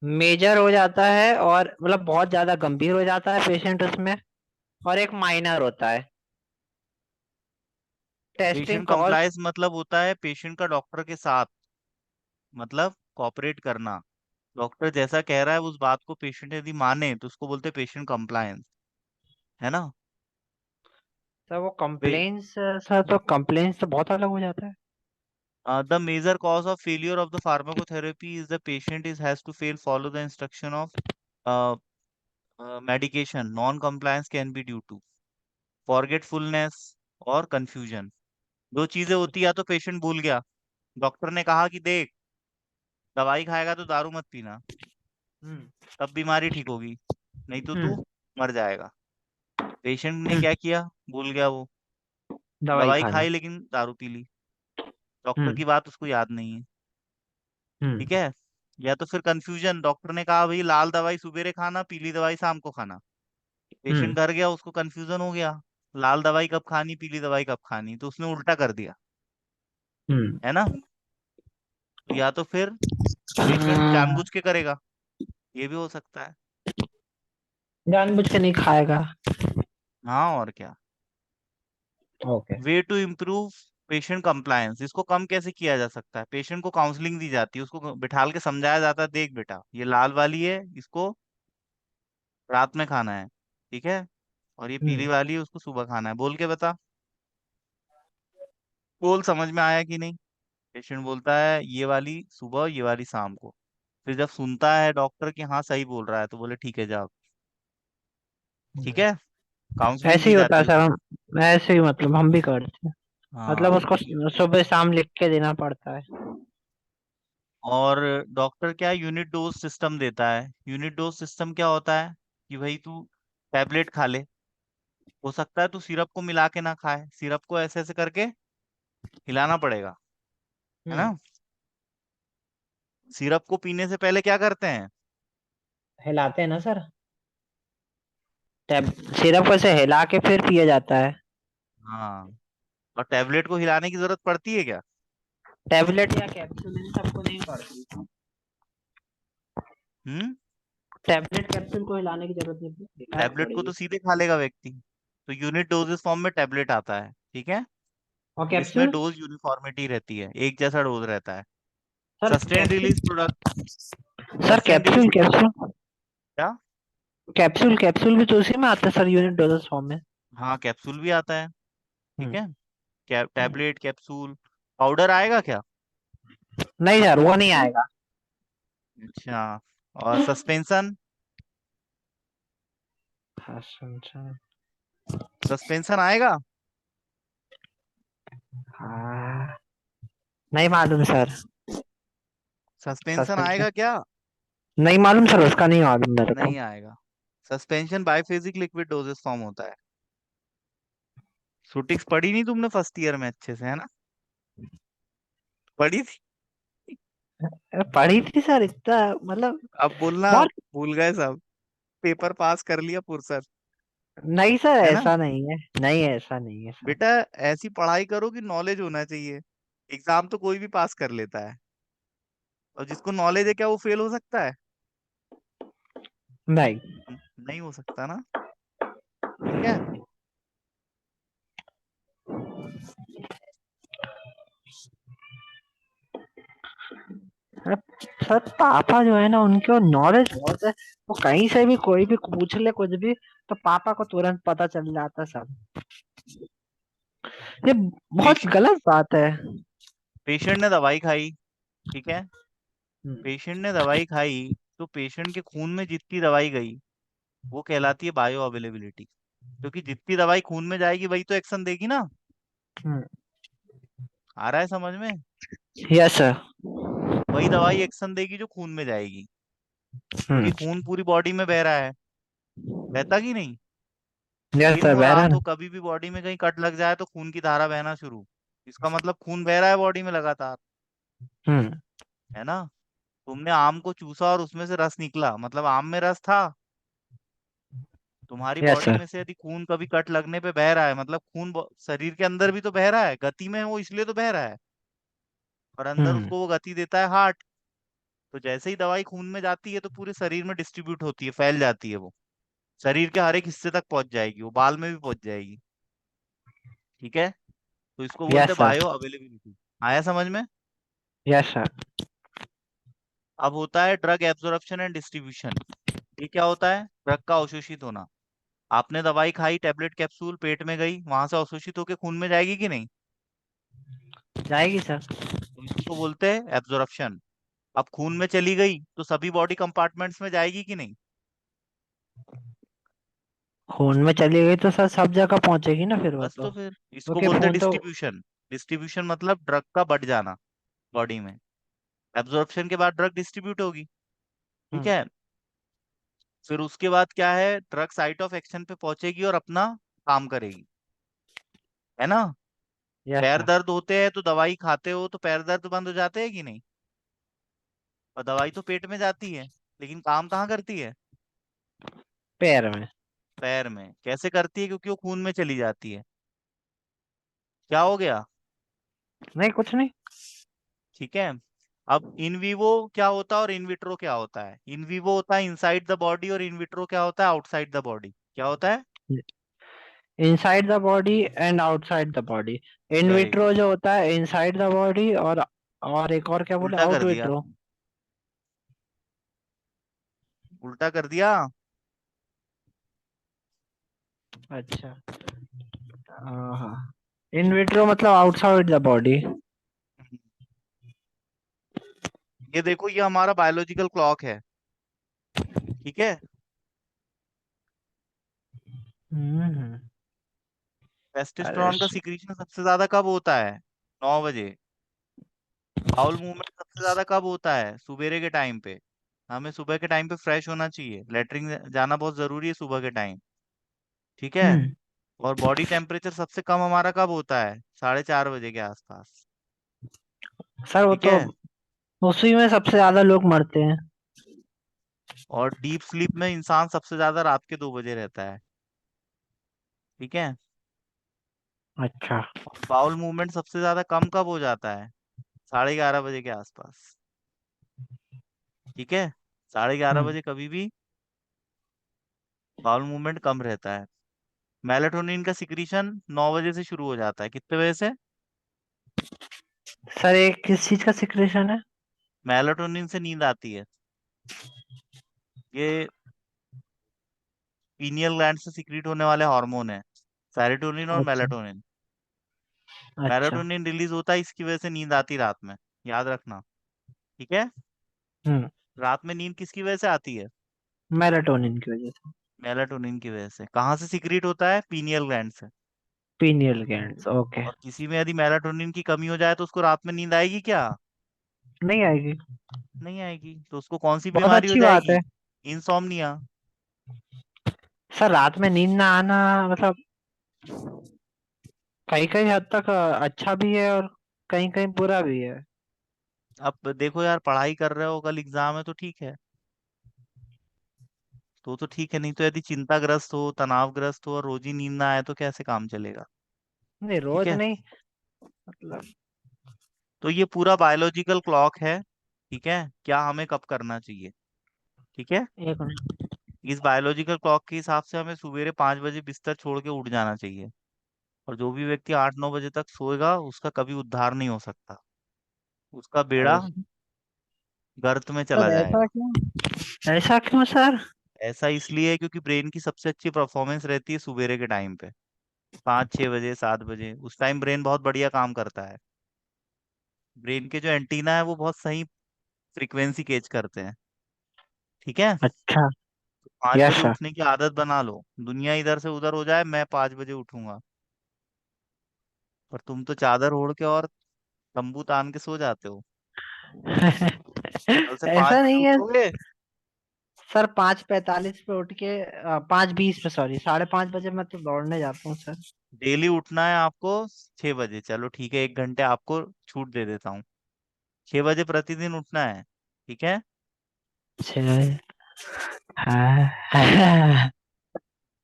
मेजर हो जाता है और मतलब बहुत ज्यादा गंभीर हो जाता है पेशेंट उसमें, और एक माइनर होता है। Testing patient cause. कंप्लायंस मतलब होता है पेशेंट का डॉक्टर के साथ मतलब कॉपरेट करना। डॉक्टर जैसा कह रहा है उस बात को पेशेंट यदि माने तो उसको बोलते हैं पेशेंट कंप्लायंस, है ना? सर वो कंप्लेंट्स, सर तो कंप्लेंट्स तो बहुत अलग हो जाता है। The major cause of failure of the pharmacotherapy is the patient is has to fail follow the instruction of uh, medication. Non-compliance can be due to forgetfulness और confusion। दो चीजें होती है, या तो पेशेंट भूल गया, डॉक्टर ने कहा कि देख दवाई खाएगा तो दारू मत पीना, हम्म। तब बीमारी ठीक होगी, नहीं तो तू हम्म। मर जाएगा। पेशेंट ने हम्म। क्या किया? भूल गया वो, दवाई दवाई खाना। खाई लेकिन दारू पी ली, डॉक्टर हम्म। की बात उसको याद नहीं है। ठीक हम्म। है। या तो फिर कंफ्यूजन, डॉक्टर ने कहा भाई लाल दवाई सुबेरे खाना, पीली दवाई शाम को खाना, हम्म। पेशेंट डर गया, उसको कंफ्यूजन हो गया, लाल दवाई कब खानी पीली दवाई कब खानी, तो उसने उल्टा कर दिया, हम्म। है ना? तो या तो फिर पेशेंट हम्म। जानबूझ के करेगा, ये भी हो सकता है। जानबूझ के नहीं खाएगा। हाँ, और क्या। Okay. Way to improve patient compliance, इसको कम कैसे किया जा सकता है? पेशेंट को काउंसलिंग दी जाती है, उसको बिठाल के समझाया जाता है, देख बेटा ये लाल वाली है, इसको रात में खाना है, ठीक है, और ये पीली हम्म। वाली है उसको सुबह खाना है, बोल के बता। बोल, समझ में आया कि नहीं? पेशेंट बोलता है ये वाली सुबह ये वाली शाम को। फिर जब सुनता है डॉक्टर कि हाँ सही बोल रहा है, तो बोले ठीक है जाओ। ठीक है, काउंसलिंग ऐसे दी ही होता जाती है है सर, उसको। हम ऐसे ही मतलब हम भी करते हैं। मतलब हाँ। उसको सुबह शाम लिख के देना पड़ता है। और डॉक्टर क्या यूनिट डोज सिस्टम देता है? यूनिट डोज सिस्टम क्या होता है कि भाई तू टैबलेट खा ले, हो सकता है तू सिरप को मिला के ना खाए, सिरप को ऐसे ऐसे करके हिलाना पड़ेगा, है हम्म। ना? सिरप को पीने से पहले क्या करते हैं? हिलाते हैं ना सर। टैब सिरप को से हिला के फिर पिया जाता है। हाँ, और टैबलेट को हिलाने की जरूरत पड़ती है क्या? टैबलेट या कैप्सूल इन सबको नहीं पड़ती। हम्म। टैबलेट कैप्सूल को हिलाने की जरूरत नहीं पड़ती, हिलानी टैबलेट को तो पड़ेगी। सीधे खा लेगा व्यक्ति। तो यूनिट डोजेस फॉर्म में टैबलेट आता है, ठीक है। और इसमें कैप्सूल। डोज यूनिफॉर्मिटी रहती है, एक जैसा डोज रहता है। Sir sustain capsule. Release product. Sir sustain release capsule capsule. क्या? कैप्सूल कैप्सूल भी तो उसी में आता है सर, यूनिट डोजेस फॉर्म में। हाँ, कैप्सूल भी आता है। ठीक हम्म। है, टैबलेट कैप्सूल पाउडर आएगा क्या? नहीं सर, वो नहीं आएगा। अच्छा, और सस्पेंशन? हाँ, समझा। सस्पेंशन आएगा? हाँ, नहीं मालूम सर। सस्पेंशन सस्पेंशन आएगा क्या? नहीं मालूम सर, उसका नहीं मालूम मेरे को। नहीं आएगा। सस्पेंशन बाइफेजिक लिक्विड डोजेस फॉर्म होता है। सुटिक्स पढ़ी नहीं तुमने फर्स्ट ईयर में अच्छे से, है ना? पढ़ी थी। अरे पढ़ी थी सर, इतना मतलब। अब बोलना बहुत। भूल गए सब, पेपर पास कर लिया फुर्सत, नहीं सर, है ना? ऐसा नहीं है, नहीं ऐसा नहीं है सर। बेटा ऐसी पढ़ाई करो कि नॉलेज होना चाहिए। एग्जाम तो कोई भी पास कर लेता है, और जिसको नॉलेज है क्या वो फेल हो सकता है? नहीं। नहीं हो सकता ना। ठीक है। अरे सर पापा जो है ना, उनके नॉलेज बहुत है। वो कहीं से भी कोई भी पूछ ले कुछ भी, तो पापा को तुरंत पता चल जाता सब। ये बहुत पेश गलत बात है। पेशेंट ने दवाई खाई, ठीक है। हम्म। पेशेंट ने दवाई खाई, तो पेशेंट के खून में जितनी दवाई गई वो कहलाती है बायो अवेलेबिलिटी। क्योंकि जितनी दवाई खून में जाएगी वही तो एक्शन देगी ना। हम्म। आ रहा है समझ में? Yes sir. वही दवाई एक्शन देगी जो खून में जाएगी। क्योंकि हम्म। खून पूरी बॉडी में बह रहा है, बहता कि नहीं? यस दिन सर, हो बहरन। रात हो, कभी भी बॉडी में कहीं कट लग जाए तो खून की धारा बहना शुरू। इसका मतलब खून बह रहा है बॉडी में लगातार, हम्म। है ना। तुमने आम को चूसा और उसमें से रस निकला, मतलब आम में रस था। तुम्हारी यस बॉडी सर। में से यदि खून कभी कट लगने पे बह रहा है, मतलब खून शरीर के अंदर भी तो बह रहा है, गति में है वो, इसलिए तो बह रहा है। और अंदर हम्म। उसको वो गति देता है हार्ट। तो जैसे ही दवाई खून में जाती है तो पूरे शरीर में डिस्ट्रीब्यूट होती है, फैल जाती है वो। शरीर के हर एक हिस्से तक पहुंच जाएगी, वो बाल में भी पहुंच जाएगी। ठीक है। तो इसको बोलते यस हैं सर। Bio availability. आया समझ में? Yes sir. अब होता है ड्रग एब्जॉर्प्शन एंड डिस्ट्रीब्यूशन। ये क्या होता है? ड्रग का अवशोषित होना। आपने दवाई खाई, टैबलेट कैप्सूल पेट में गई, वहां से अवशोषित होकर खून में जाएगी कि नहीं? जाएगी सर। तो इसी को बोलते हैं एब्जॉर्प्शन। अब खून में चली गई तो सभी बॉडी कंपार्टमेंट्स में जाएगी कि नहीं? खून में चली गई तो सर सब जगह पहुंचेगी ना फिर वो बस तो। तो फिर इसको क्योंकि बोलते हैं खून तो। डिस्ट्रीब्यूशन। डिस्ट्रीब्यूशन मतलब ड्रग का बढ़ जाना बॉडी में। एब्जॉर्प्शन के बाद ड्रग डिस्ट्रीब्यूट होगी। ठीक हम्म। है। फिर उसके बाद क्या है, ड्रग साइट ऑफ एक्शन पे पहुंचेगी और अपना काम करेगी, है ना। यस पैर सर। दर्द होते हैं तो दवाई खाते हो तो पैर दर्द बंद हो जाते हैं कि नहीं? और दवाई तो पेट में जाती है, लेकिन काम कहाँ करती है? पैर में। पैर में। कैसे करती है? क्योंकि वो खून में चली जाती है। क्या हो गया? नहीं, कुछ नहीं। ठीक है। अब इन विवो क्या होता है और इन विट्रो क्या होता है? इन विवो होता है इनसाइड द बॉडी, और इन विट्रो क्या होता है? Outside the body. क्या होता है? Inside the body and outside the body. In very vitro good. जो होता है इनसाइड द बॉडी, और एक और क्या बोले, उल्टा आउट कर दिया। विट्रो। उल्टा कर दिया। अच्छा। हाँ। इन विट्रो मतलब आउटसाइड द बॉडी। ये देखो, ये हमारा बायोलॉजिकल क्लॉक है। ठीक है। हम्म। अरे टेस्टोस्टेरोन का सिक्रीशन सबसे ज्यादा कब होता है? 9 बजे। बाउल मूवमेंट सबसे ज्यादा कब होता है? सुबेरे के टाइम पे। हमें सुबह के टाइम पे फ्रेश होना चाहिए, लेटरिन जाना बहुत जरूरी है सुबह के टाइम। ठीक है। हम्म। और बॉडी टेम्परेचर सबसे कम हमारा कब होता है? 4:30 बजे के आसपास। सर वो ठीक तो है। उसी में सबसे ज्यादा लोग मरते हैं। और डीप स्लीप में इंसान सबसे ज्यादा रात के 2 बजे रहता है। ठीक है। अच्छा। और बाउल मूवमेंट सबसे ज्यादा कम कब हो जाता है? 11:30 बजे के आसपास। ठीक है। 11:30 बजे कभी भी बाउल मूवमेंट कम रहता है। मेलाटोनिन का सिक्रीशन 9 बजे से शुरू हो जाता है, कितने बजे से? सर ये किस चीज का सिक्रेशन है? मेलाटोनिन से नींद आती है। ये पीनियल ग्लैंड से सिक्रीट होने वाले हार्मोन है, सेरोटोनिन और अच्छा। मेलाटोनिन। अच्छा। मेलाटोनिन रिलीज होता है, इसकी वजह से नींद आती रात में, याद रखना। ठीक है। हम्म। रात में नींद किसकी वजह से आती है? मेलाटोनिन की वजह से। मेलाटोनिन की वजह से। कहाँ से सिक्रीट होता है? पीनियल ग्लैंड से। Pineal glands, okay. और किसी में यदि मेलाटोनिन की कमी हो जाए तो उसको रात में नींद आएगी क्या? नहीं आएगी। नहीं आएगी। तो उसको कौन सी बहुत बीमारी हो अच्छी बात जाएगी? है। इंसोम्निया। सर रात में नींद ना आना मतलब कहीं कहीं हद तक अच्छा भी है और कहीं कहीं बुरा भी है। अब देखो यार, पढ़ाई कर रहे हो, कल एग्जाम है तो ठीक है। तो ठीक है, नहीं तो यदि चिंताग्रस्त हो, तनावग्रस्त हो और रोज ही नींद ना आए तो कैसे काम चलेगा? नहीं, ठीक रोज है। नहीं। मतलब। तो ये पूरा बायोलॉजिकल क्लॉक है। ठीक है, क्या हमें कब करना चाहिए? ठीक है। एक मिनट। इस बायोलॉजिकल क्लॉक के हिसाब से हमें सवेरे 5 बजे बिस्तर छोड़ के उठ जाना चाहिए। और जो भी व्यक्ति 8-9 बजे तक सोएगा उसका कभी उद्धार नहीं हो सकता। उसका बेड़ा ऐसा। गर्त में चला सर ऐसा जाएगा। क्यों? ऐसा क्यों सर? ऐसा इसलिए है क्योंकि ब्रेन की सबसे अच्छी परफॉर्मेंस रहती है सवेरे के टाइम पे। 5-6 बजे 7 बजे, उस टाइम ब्रेन बहुत बढ़िया काम करता है। ब्रेन के जो एंटीना है वो बहुत सही फ्रीक्वेंसी कैच करते हैं। ठीक है। अच्छा। 5 बजे यस सर। उठने की आदत बना लो। दुनिया इधर से उधर हो जाए, मैं 5 बजे उठूंगा। पर तुम तो चादर ओढ़ के और तंबू तान के सो जाते हो। कल से पांच ऐसा बजे नहीं है उठोगे। सर, 5:45 पे उठ के 5:20 पे, सॉरी, 5:30 बजे मैं तो दौड़ने जाता हूँ सर। डेली उठना है आपको 6 बजे। चलो ठीक है, 1 घंटे आपको छूट दे देता हूँ। 6 बजे प्रतिदिन उठना है। ठीक है। अच्छा। हाँ।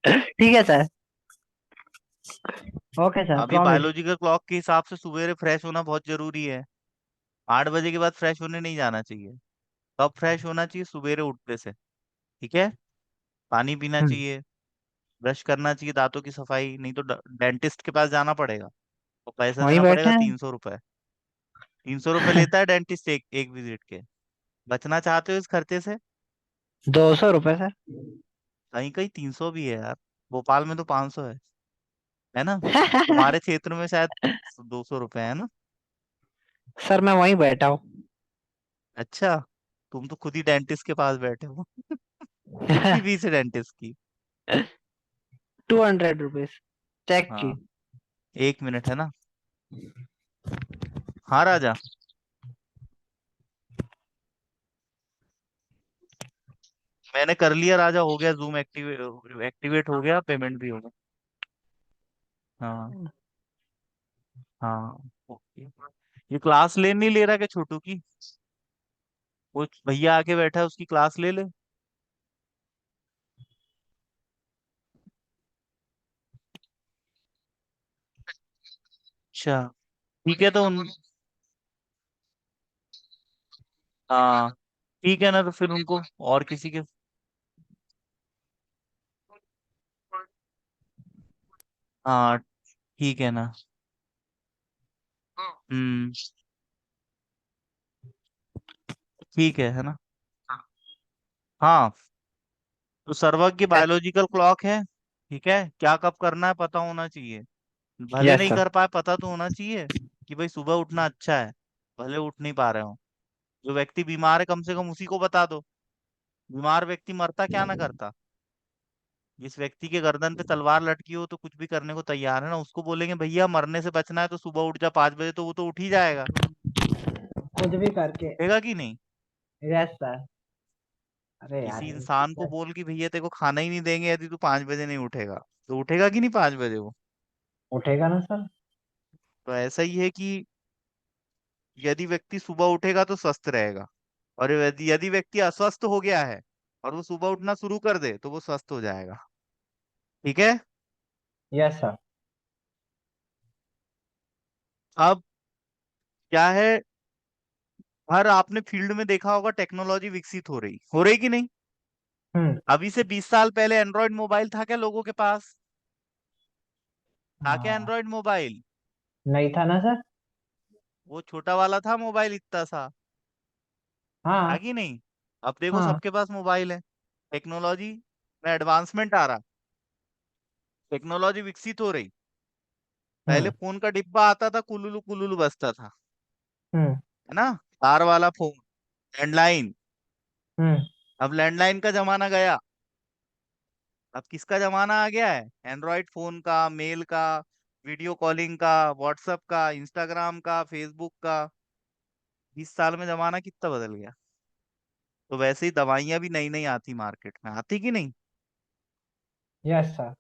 ठीक है सर। ओके सर, अभी प्रॉमिस। बायोलॉजिकल क्लॉक के हिसाब से सवेरे फ्रेश होना बहुत जरूरी है। 8 बजे के बाद फ्रेश होने नहीं जाना चाहिए। कब फ्रेश होना चाहिए? सवेरे उठने से। ठीक है। पानी पीना हम्म। चाहिए। ब्रश करना चाहिए, दांतों की सफाई, नहीं तो डेंटिस्ट के पास जाना पड़ेगा। तो पैसा वहीं देना बैठे पड़ेगा हैं। 300 रुपए। 300 रुपये लेता है डेंटिस्ट एक विजिट के। बचना चाहते हो इस खर्चे से? 200 रुपये सर। कहीं कहीं 300 भी है यार। भोपाल में तो 500 है ना? तुम्हारे क्षेत्र में शायद 200 रुपये है ना? सर मैं वहीं बैठा हूँ। अच्छा। तुम तो खुद ही डेंटिस्ट के पास बैठे हो। कितनी फीस है डेंटिस्ट की? 200 रुपीज चेक की। हाँ। 1 मिनट है ना। हाँ राजा। मैंने कर लिया राजा, हो गया जूम एक्टिवेट, एक्टिवेट हो गया, पेमेंट भी हो गया। हाँ। हाँ। ओके। ये क्लास ले नहीं ले रहा क्या छोटू की? वो भैया आके बैठा है, उसकी क्लास ले ले। अच्छा। ठीक है तो हाँ ठीक है ना, तो फिर उनको और किसी के। हाँ ठीक है ना। हम्म। ठीक है ना। हाँ। तो सर्वज्ञ की बायोलॉजिकल क्लॉक है। ठीक है, क्या कब करना है पता होना चाहिए। भले यस नहीं सर। कर पाए, पता तो होना चाहिए कि भाई सुबह उठना अच्छा है। भले उठ नहीं पा रहे हो। जो व्यक्ति बीमार है कम से कम उसी को बता दो। बीमार व्यक्ति मरता क्या ना करता। जिस व्यक्ति के गर्दन पे तलवार लटकी हो तो कुछ भी करने को तैयार है ना, उसको बोलेंगे भैया मरने से बचना है तो सुबह उठ जा 5 बजे, तो वो तो उठ ही जाएगा। कुछ भी करके। उठेगा कि नहीं? Yes sir. अरे यार किसी ये इंसान को सर, बोल कि भैया तेरे को खाना ही नहीं देंगे यदि तू 5 बजे नहीं उठेगा, तो उठेगा कि नहीं 5 बजे वो? उठेगा ना सर। तो ऐसा ही है कि यदि व्यक्ति सुबह उठेगा तो स्वस्थ रहेगा। और यदि यदि व्यक्ति अस्वस्थ हो गया है और वो सुबह उठना शुरू कर दे तो वो स्वस्थ हो जाएगा। ठीक है। Yes sir. अब क्या है, हर आपने फील्ड में देखा होगा टेक्नोलॉजी विकसित हो रही कि नहीं? हम्म। अभी से 20 साल पहले एंड्रॉयड मोबाइल था क्या लोगों के पास? था क्या हाँ। Android mobile? नहीं था ना सर। वो छोटा वाला था मोबाइल, इतना सा। था हाँ। कि नहीं? अब देखो हाँ। सबके पास मोबाइल है। टेक्नोलॉजी में एडवांसमेंट आ रहा। टेक्नोलॉजी विकसित हो रही। पहले हम्म। फोन का डिब्बा आता था, कुलुलु कुलुलु बजता था। हम्म। है ना? तार वाला फोन। लैंडलाइन। हम्म। अब लैंडलाइन का जमाना गया। अब किसका जमाना आ गया है? एंड्रॉइड फोन का, मेल का, वीडियो कॉलिंग का, व्हाट्सएप का, इंस्टाग्राम का, फेसबुक का। 20 साल में जमाना कितना बदल गया। तो वैसे ही दवाइयां भी नई नई आती मार्केट में, आती कि नहीं? Yes sir.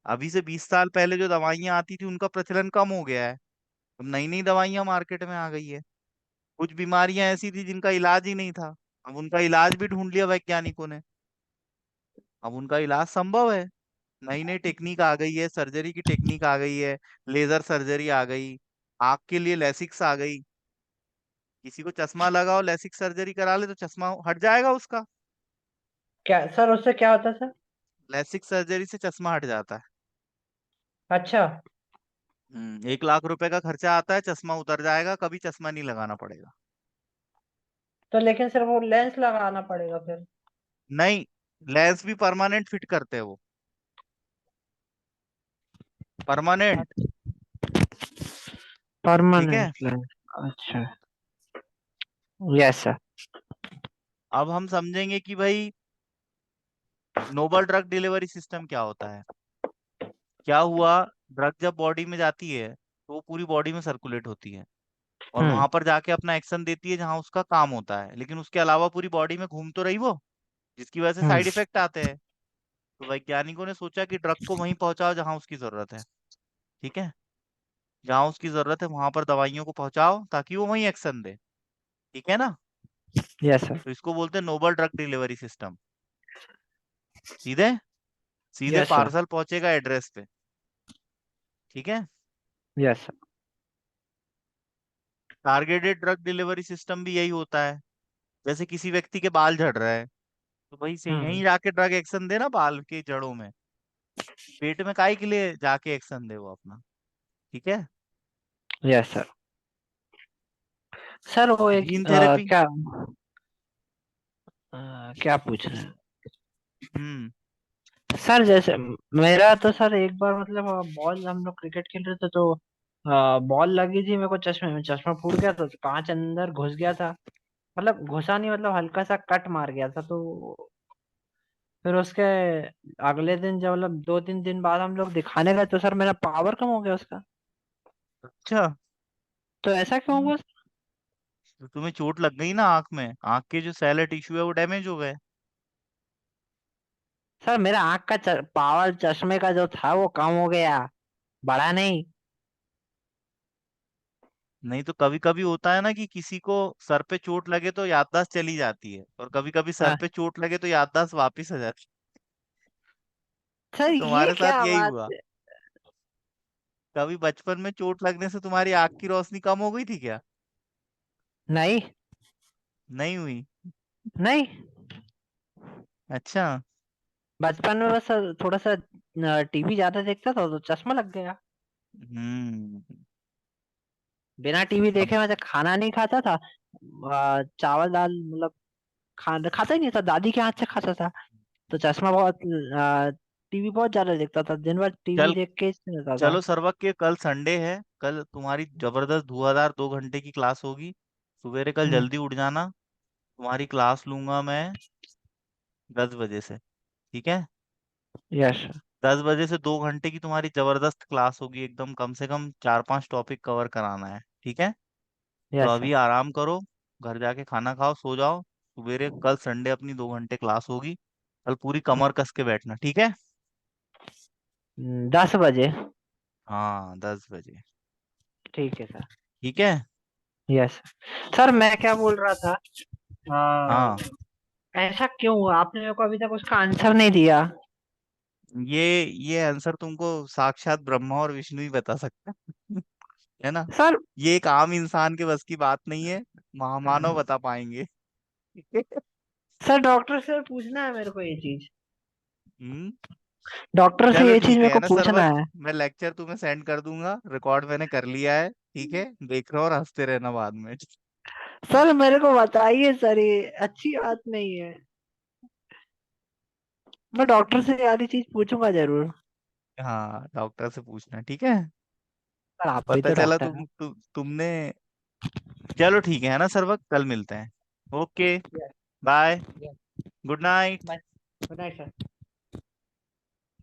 अभी से 20 साल पहले जो दवाइयां आती थी उनका प्रचलन कम हो गया है। अब नई नई दवाइयां मार्केट में आ गई है। कुछ बीमारियां ऐसी थी जिनका इलाज ही नहीं था। अब उनका इलाज भी ढूंढ लिया वैज्ञानिकों ने। अब उनका इलाज संभव है। नई नई टेक्निक आ गई है, सर्जरी की टेक्निक आ गई है। लेजर सर्जरी आ गई। आंख के लिए लेसिक्स आ गई। किसी को चश्मा लगाओ, लेसिक सर्जरी करा ले तो चश्मा हट जाएगा उसका। क्या सर, उससे क्या होता है सर? लेसिक सर्जरी से चश्मा हट जाता है। अच्छा। 1 लाख रुपए का खर्चा आता है, चश्मा उतर जाएगा, कभी चश्मा नहीं लगाना पड़ेगा। तो लेकिन सर वो लेंस लगाना पड़ेगा फिर। नहीं, लेंस भी परमानेंट फिट करते हैं वो। परमानेंट। ठीक है। Permanent land. अच्छा। Yes sir. अब हम समझेंगे कि भाई नोबल ड्रग डिलीवरी सिस्टम क्या होता है। क्या हुआ, ड्रग जब बॉडी में जाती है तो वो पूरी बॉडी में सर्कुलेट होती है और हम्म। वहां पर जाके अपना एक्शन देती है जहां उसका काम होता है, लेकिन उसके अलावा पूरी बॉडी में घूम तो रही वो, जिसकी वजह से हम्म। साइड इफेक्ट आते हैं। तो वैज्ञानिकों ने सोचा कि ड्रग को वहीं पहुंचाओ जहां उसकी जरूरत है। ठीक है। जहां उसकी जरूरत है वहां पर दवाइयों को पहुंचाओ ताकि वो वहीं एक्शन दे। ठीक है ना। Yes sir. तो इसको बोलते हैं नोबल ड्रग डिलीवरी सिस्टम। सीधे सीधे यस सर। पार्सल पहुंचेगा एड्रेस पे। ठीक है। Yes sir. Targeted drug delivery system भी यही होता है। जैसे किसी व्यक्ति के बाल झड़ रहे हैं तो भाई से हम्म। यहीं जाके ड्रग एक्शन दे ना बाल की जड़ों में। पेट में काहे के लिए जाके एक्शन दे वो अपना। ठीक है। Yes sir. सर वो एक जीन थेरेपी। क्या क्या पूछ रहे हैं। हम्म। सर जैसे मेरा तो सर एक बार मतलब बॉल हम लोग क्रिकेट खेल रहे थे तो बॉल लगी थी मेरे को चश्मे में, चश्मा फूट गया था तो कांच अंदर घुस गया था। मतलब घुसा नहीं, मतलब हल्का सा कट मार गया था तो फिर उसके अगले दिन जब मतलब 2-3 दिन बाद हम लोग दिखाने गए तो सर मेरा पावर कम हो गया उसका। अच्छा। तो ऐसा क्यों हुआ? तो तुम्हें चोट लग गई ना आंख में, आंख के जो सेलर टिश्यू है वो डैमेज हो गए। सर मेरा आंख का पावर चश्मे का जो था वो कम हो गया, बढ़ा नहीं। नहीं तो कभी कभी होता है ना कि किसी को सर पे चोट लगे तो याददाश्त चली जाती है, और कभी कभी सर हाँ। पे चोट लगे तो याददाश्त वापस आ जाती सर है। ये तुम्हारे साथ क्या यही बात हुआ। है? कभी बचपन में चोट लगने से तुम्हारी आंख की रोशनी कम हो गई थी क्या? नहीं। नहीं हुई। नहीं। अच्छा। बचपन में बस थोड़ा सा टीवी ज्यादा देखता था तो चश्मा लग गया। हम्म। बिना टीवी अब देखे मैं जब खाना नहीं खाता था, चावल दाल मतलब खाता ही नहीं था, दादी के हाथ से खाता था। तो चश्मा बहुत, टीवी बहुत ज्यादा देखता था, दिन भर टीवी चल देख के ही रहता था। चलो सर्वक के कल संडे है, कल तुम्हारी जबरदस्त धुआंधार 2 घंटे की क्लास होगी। सवेरे कल हम्म। जल्दी उठ जाना। तुम्हारी क्लास लूंगा मैं 10 बजे से। ठीक है। यस। 10 बजे से 2 घंटे की तुम्हारी जबरदस्त क्लास होगी, एकदम कम से कम 4-5 टॉपिक कवर कराना है। ठीक है। तो यस अभी सर। आराम करो, घर जाके खाना खाओ, सो जाओ। सवेरे कल संडे अपनी 2 घंटे क्लास होगी। कल पूरी कमर कस के बैठना, ठीक है। 10 बजे। हाँ 10 बजे। ठीक है सर। ठीक है। यस। सर मैं क्या बोल रहा था, हाँ ऐसा क्यों हुआ? आपने मेरे को अभी तक उसका आंसर नहीं दिया। ये आंसर तुमको साक्षात ब्रह्मा और विष्णु ही बता सकता है। है ना। सर। ये एक आम इंसान के बस की बात नहीं है, महामानव बता पाएंगे। सर डॉक्टर से पूछना है मेरे को ये चीज। हम्म। डॉक्टर से चलो ये चीज ठीक मेरे है को ना पूछना सर्वक, है। मैं लेक्चर तुम्हें सेंड कर दूंगा, रिकॉर्ड मैंने कर लिया है। ठीक है, देख रहा और हंसते रहना बाद में। सर मेरे को बताइए सर, ये अच्छी बात नहीं है। मैं डॉक्टर से सारी चीज पूछूंगा जरूर। हाँ डॉक्टर से पूछना, ठीक है। सर आप भी पता तो चला डॉक्टर हैं। तुमने। चलो ठीक है ना सर्वक, कल मिलते हैं। Okay. Yes. Bye. Yes. Good night. Bye. Good night sir.